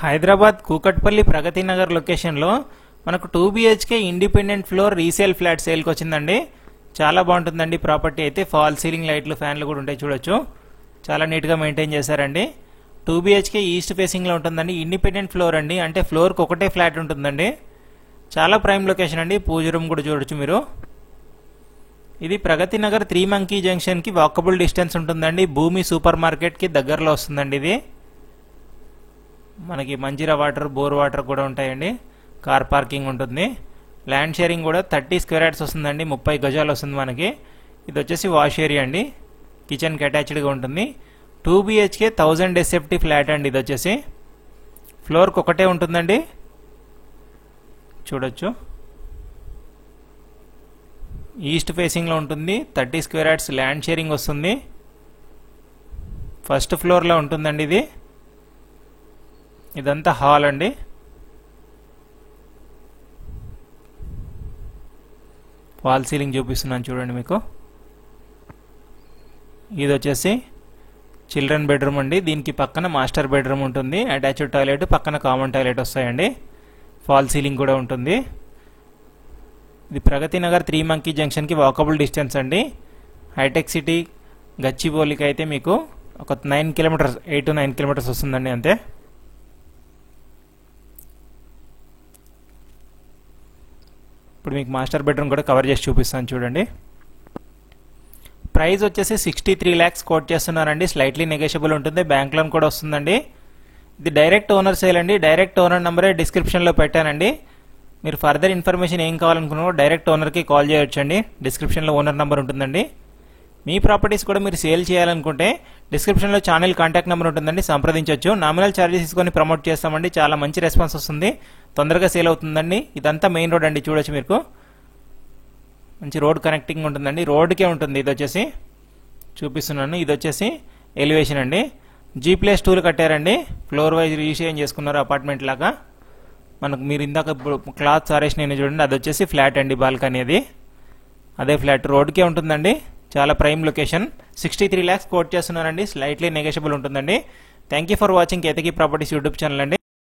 హైదరాబాద్ కూకట్పల్లి ప్రగతి నగర్ లొకేషన్లో మనకు 2 BHK independent floor resale flat సేల్కి వచ్చిందండి. చాలా బాగుంటుందండి ప్రాపర్టీ అయితే. ఫాల్ సీలింగ్ లైట్లు ఫ్యాన్లు కూడా ఉంటాయి, చూడొచ్చు. చాలా నీట్గా మెయింటైన్ చేశారండి. 2 BHK ఈస్ట్ ఫేసింగ్లో ఉంటుందండి. ఇండిపెండెంట్ ఫ్లోర్ అండి, అంటే ఫ్లోర్కి ఒకటే ఫ్లాట్ ఉంటుందండి. చాలా ప్రైమ్ లొకేషన్ అండి. పూజ రూమ్ కూడా చూడొచ్చు మీరు. ఇది Pragathi Nagar 3 monkey జంక్షన్కి walkable distance ఉంటుందండి. భూమి సూపర్ మార్కెట్కి దగ్గరలో వస్తుందండి. ఇది మనకి మంజీరా వాటర్, బోర్ వాటర్ కూడా ఉంటాయండి. కార్ పార్కింగ్ ఉంటుంది. ల్యాండ్ షేరింగ్ కూడా 30 స్క్వేర్ యార్డ్స్ వస్తుందండి. 30 గజాలు వస్తుంది మనకి. ఇది వచ్చేసి వాష్ ఏరియా అండి. కిచెన్కి అటాచ్డ్గా ఉంటుంది. 2 BHK 1000 SFT ఫ్లాట్ అండి. ఇది వచ్చేసి ఫ్లోర్కి ఒకటే ఉంటుందండి, చూడొచ్చు. ఈస్ట్ ఫేసింగ్లో ఉంటుంది. 30 స్క్వేర్ యార్డ్స్ ల్యాండ్ షేరింగ్ వస్తుంది. ఫస్ట్ ఫ్లోర్లో ఉంటుందండి ఇది. ఇదంతా హాల్ అండి. వాల్ సీలింగ్ చూపిస్తున్నాను చూడండి మీకు. ఇది వచ్చేసి చిల్డ్రన్ బెడ్రూమ్ అండి. దీనికి పక్కన మాస్టర్ బెడ్రూమ్ ఉంటుంది. అటాచ్డ్ టాయిలెట్, పక్కన కామన్ టాయిలెట్ వస్తాయండి. ఫాల్ సీలింగ్ కూడా ఉంటుంది. ఇది Pragathi Nagar 3 monkey జంక్షన్కి walkable distance అండి. హైటెక్ సిటీ గచ్చిబౌలికి అయితే మీకు ఒక 9 కిలోమీటర్స్, 8 to 9 కిలోమీటర్స్ వస్తుందండి అంతే. ఇప్పుడు మీకు మాస్టర్ బెడ్రూమ్ కూడా కవర్ చేసి చూపిస్తాను చూడండి. ప్రైస్ వచ్చేసి 63 lakhs కోట్ చేస్తున్నారండి. స్లైట్లీ నెగోషియబుల్ ఉంటుంది. బ్యాంక్ లోన్ కూడా వస్తుందండి. ఇది డైరెక్ట్ ఓనర్ సేల్ అండి. డైరెక్ట్ ఓనర్ నెంబరే డిస్క్రిప్షన్లో పెట్టానండి. మీరు ఫర్దర్ ఇన్ఫర్మేషన్ ఏం కావాలనుకున్నా డైరెక్ట్ ఓనర్కి కాల్ చేయొచ్చండి. డిస్క్రిప్షన్లో ఓనర్ నెంబర్ ఉంటుందండి. మీ ప్రాపర్టీస్ కూడా మీరు సేల్ చేయాలనుకుంటే డిస్క్రిప్షన్లో ఛానల్ కాంటాక్ట్ నెంబర్ ఉంటుందండి, సంప్రదించవచ్చు. నామినల్ ఛార్జెస్ తీసుకొని ప్రమోట్ చేస్తామండి. చాలా మంచి రెస్పాన్స్ వస్తుంది, తొందరగా సేల్ అవుతుందండి. ఇదంతా మెయిన్ రోడ్ అండి, చూడొచ్చు మీకు. మంచి రోడ్ కనెక్టింగ్ ఉంటుందండి. రోడ్కే ఉంటుంది. ఇది వచ్చేసి చూపిస్తున్నాను. ఇది వచ్చేసి ఎలివేషన్ అండి. G+2 కట్టారండి. ఫ్లోర్ వైజ్ రీషేన్ చేసుకున్నారు అపార్ట్మెంట్ లాగా. మనకు మీరు ఇందాక క్లాత్ సారేషన్ అయినా చూడండి, అది వచ్చేసి ఫ్లాట్ అండి. బాల్కనీ అది అదే ఫ్లాట్ రోడ్కే ఉంటుందండి. చాలా ప్రైమ్ లొకేషన్. 63 lakhs కోట్ చేస్తున్నారండి. స్లైట్లీ నెగోషియబుల్ ఉంటుందండి. Thank you for watching Ketaki properties YouTube channel అండి.